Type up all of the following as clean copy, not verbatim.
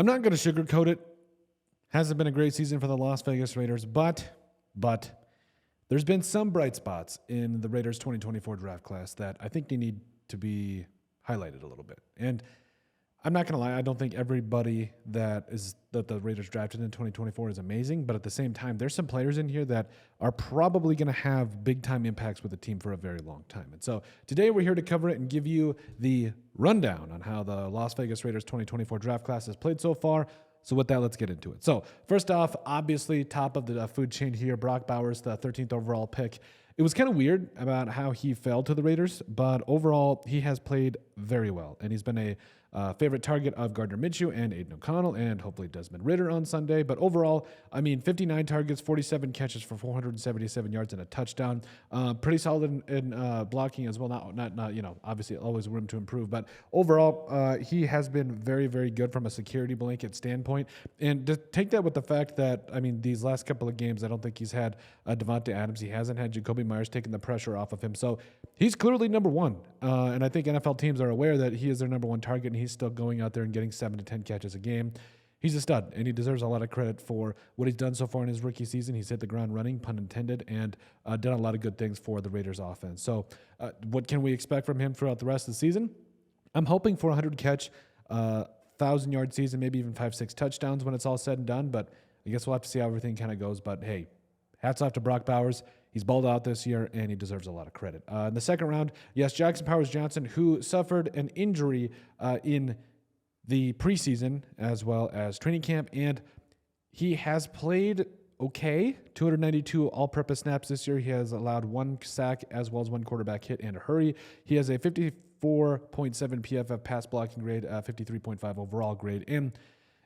I'm not going to sugarcoat it. Hasn't been a great season for the Las Vegas Raiders, but there's been some bright spots in the Raiders 2024 draft class that I think they need to be highlighted a little bit. And I'm not going to lie, I don't think everybody that the Raiders drafted in 2024 is amazing, but at the same time, there's some players in here that are probably going to have big-time impacts with the team for a very long time. And so today we're here to cover it and give you the rundown on how the Las Vegas Raiders 2024 draft class has played so far. So with that, let's get into it. So first off, obviously, top of the food chain here, Brock Bowers, the 13th overall pick. It was kind of weird about how he fell to the Raiders, but overall, he has played very well, and he's been a favorite target of Gardner Minshew and Aiden O'Connell and hopefully Desmond Ridder on Sunday. But overall, 59 targets, 47 catches for 477 yards and a touchdown. Pretty solid in blocking as well. Not obviously always room to improve, but overall, he has been very, very good from a security blanket standpoint. And to take that with the fact that, these last couple of games, I don't think he's had Devontae Adams. He hasn't had Jacoby Myers taking the pressure off of him. So he's clearly number one. And I think NFL teams are aware that he is their number one target, and he's still going out there and getting 7 to 10 catches a game. He's a stud, and he deserves a lot of credit for what he's done so far in his rookie season. He's hit the ground running, pun intended, and done a lot of good things for the Raiders offense. So what can we expect from him throughout the rest of the season? I'm hoping for a 100-catch, 1,000-yard season, maybe even 5-6 touchdowns when it's all said and done, but I guess we'll have to see how everything kind of goes. But, hey, hats off to Brock Bowers. He's balled out this year, and he deserves a lot of credit. In the second round, yes, Jackson Powers-Johnson, who suffered an injury in the preseason as well as training camp, and he has played okay, 292 all-purpose snaps this year. He has allowed 1 sack as well as 1 quarterback hit and a hurry. He has a 54.7 PFF pass blocking grade, 53.5 overall grade, and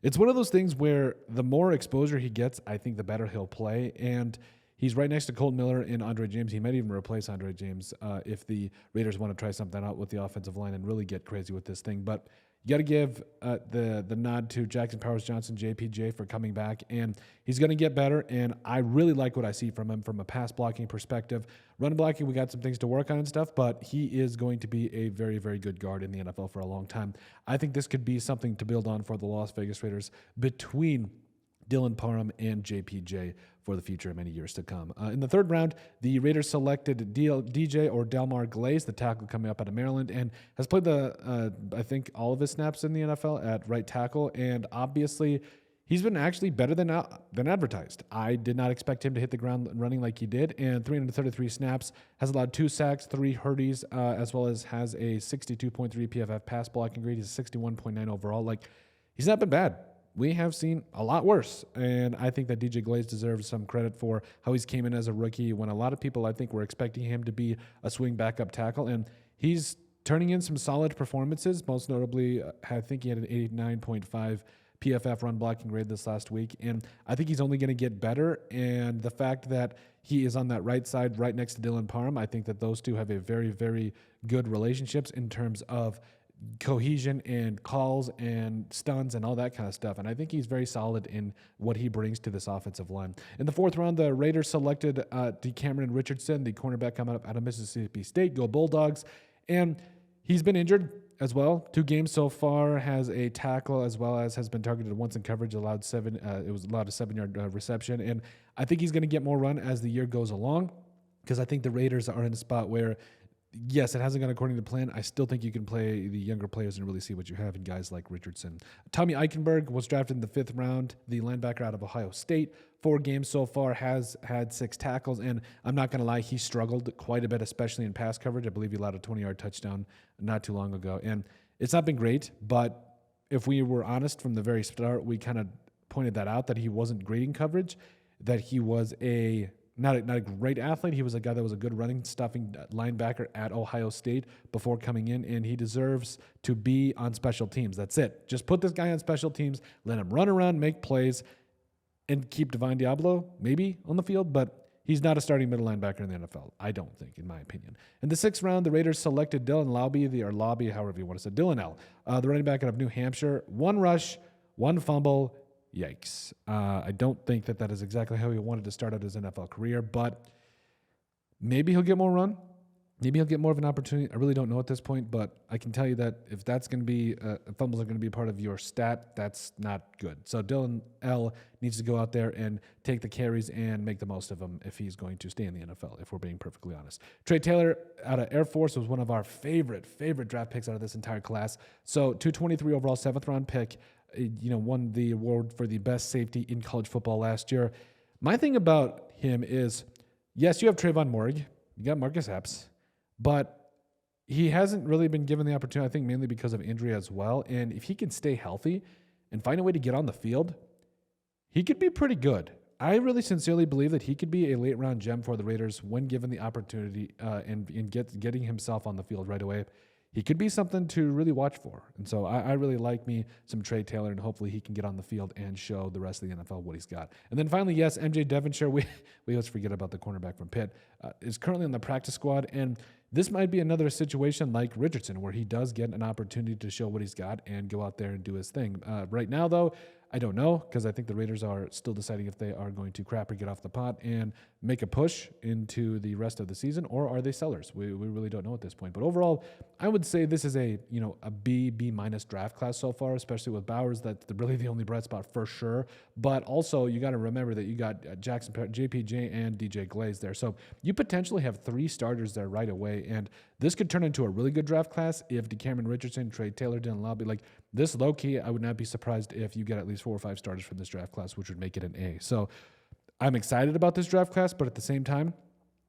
it's one of those things where the more exposure he gets, I think the better he'll play, and he's right next to Colton Miller and Andre James. He might even replace Andre James if the Raiders want to try something out with the offensive line and really get crazy with this thing. But you got to give the nod to Jackson Powers-Johnson, JPJ, for coming back, and he's going to get better, and I really like what I see from him from a pass blocking perspective. Run blocking, we got some things to work on and stuff, but he is going to be a very, very good guard in the NFL for a long time. I think this could be something to build on for the Las Vegas Raiders between Dylan Parham and JPJ for the future many years to come. In the third round, the Raiders selected DJ or Delmar Glaze, the tackle coming up out of Maryland, and has played I think all of his snaps in the NFL at right tackle, and obviously he's been actually better than advertised. I did not expect him to hit the ground running like he did, and 333 snaps, has allowed 2 sacks, 3 hurries, as well as has a 62.3 PFF pass blocking grade. He's 61.9 overall. He's not been bad. We have seen a lot worse, and I think that DJ Glaze deserves some credit for how he's came in as a rookie when a lot of people, I think, were expecting him to be a swing backup tackle, and he's turning in some solid performances. Most notably, I think he had an 89.5 PFF run blocking grade this last week, and I think he's only going to get better, and the fact that he is on that right side right next to Dylan Parham, I think that those two have a very, very good relationships in terms of cohesion and calls and stuns and all that kind of stuff. And I think he's very solid in what he brings to this offensive line. In the fourth round, the Raiders selected DeCameron Richardson, the cornerback coming up out of Mississippi State. Go Bulldogs. And he's been injured as well. 2 games so far, has a tackle as well as has been targeted once in coverage, allowed a 7-yard reception. And I think he's going to get more run as the year goes along, because I think the Raiders are in a spot where, yes, it hasn't gone according to plan. I still think you can play the younger players and really see what you have in guys like Richardson. Tommy Eichenberg was drafted in the 5th round, the linebacker out of Ohio State. 4 games so far, has had 6 tackles, and I'm not going to lie, he struggled quite a bit, especially in pass coverage. I believe he allowed a 20-yard touchdown not too long ago, and it's not been great, but if we were honest from the very start, we kind of pointed that out, that he wasn't great in coverage, that he was not a great athlete. He was a guy that was a good running, stuffing linebacker at Ohio State before coming in, and he deserves to be on special teams. That's it. Just put this guy on special teams, let him run around, make plays, and keep Divine Diablo maybe on the field, but he's not a starting middle linebacker in the NFL, I don't think, in my opinion. In the 6th round, the Raiders selected Dylan Laube, however you want to say, Dylan L., the running back out of New Hampshire. 1 rush, 1 fumble. Yikes. I don't think that is exactly how he wanted to start out his NFL career, but maybe he'll get more run. Maybe he'll get more of an opportunity. I really don't know at this point, but I can tell you that if that's going to be, fumbles are going to be part of your stat, that's not good. So Dylan L needs to go out there and take the carries and make the most of them if he's going to stay in the NFL, if we're being perfectly honest. Trey Taylor out of Air Force was one of our favorite draft picks out of this entire class. So 223 overall, 7th round pick, won the award for the best safety in college football last year. My thing about him is, yes, you have Trayvon Moehrig, you got Marcus Epps, but he hasn't really been given the opportunity, I think mainly because of injury as well. And if he can stay healthy and find a way to get on the field, he could be pretty good. I really sincerely believe that he could be a late round gem for the Raiders when given the opportunity and getting himself on the field right away. He could be something to really watch for. And so I really like me some Trey Taylor, and hopefully he can get on the field and show the rest of the NFL what he's got. And then finally, yes, MJ Devonshire, we always forget about the cornerback from Pitt, is currently on the practice squad. And this might be another situation like Richardson where he does get an opportunity to show what he's got and go out there and do his thing. Right now, though, I don't know, because I think the Raiders are still deciding if they are going to crap or get off the pot and make a push into the rest of the season, or are they sellers? We really don't know at this point. But overall, I would say this is a B minus draft class so far, especially with Bowers. That's really the only bright spot for sure. But also, you got to remember that you got Jackson, JPJ, and DJ Glaze there. So you potentially have 3 starters there right away, and this could turn into a really good draft class if DeCameron Richardson, Trey Taylor, Dylan Lobby, like this low key. I would not be surprised if you get at least 4 or 5 starters from this draft class, which would make it an A. So I'm excited about this draft class, but at the same time,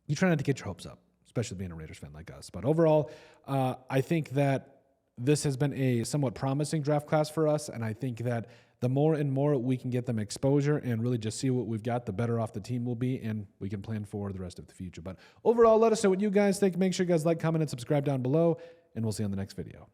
you try not to get your hopes up, especially being a Raiders fan like us. But overall, I think that this has been a somewhat promising draft class for us, and I think that the more and more we can get them exposure and really just see what we've got, the better off the team will be, and we can plan for the rest of the future. But overall, let us know what you guys think. Make sure you guys like, comment, and subscribe down below, and we'll see you on the next video.